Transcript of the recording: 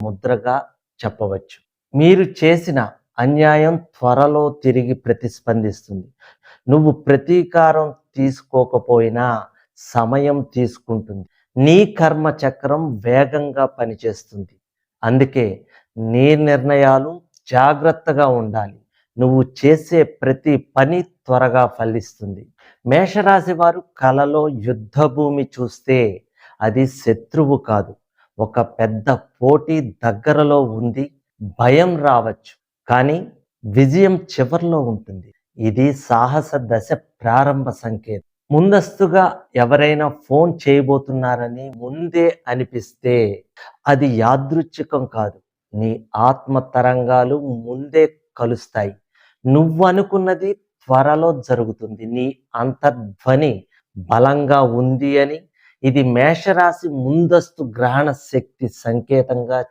ముద్రగా చెప్పవచ్చు. మీరు చేసిన అన్యాయం త్వరలో తిరిగి ప్రతిస్పందిస్తుంది. నువ్వు ప్రతీకారం తీసుకోకపోయినా సమయం తీసుకుంటుంది. నీ కర్మ చక్రం వేగంగా పనిచేస్తుంది. అందుకే నీ నిర్ణయాలు జాగ్రత్తగా ఉండాలి. నువ్వు చేసే ప్రతి పని త్వరగా ఫలిస్తుంది. మేషరాశి వారు కలలో యుద్ధభూమి చూస్తే అది శత్రువు కాదు, ఒక పెద్ద పోటీ దగ్గరలో ఉంది. భయం రావచ్చు, కానీ విజయం చివర్లో ఉంటుంది. ఇది సాహస దశ ప్రారంభ సంకేతం. ముందస్తుగా ఎవరైనా ఫోన్ చేయబోతున్నారని ముందే అనిపిస్తే అది యాదృచ్ఛికం కాదు. నీ ఆత్మ తరంగాలు ముందే కలుస్తాయి. నువ్వు అనుకున్నది త్వరలో జరుగుతుంది. నీ అంతర్ధ్వని బలంగా ఉంది అని ఇది మేషరాశి ముందస్తు గ్రహణ శక్తి సంకేతంగా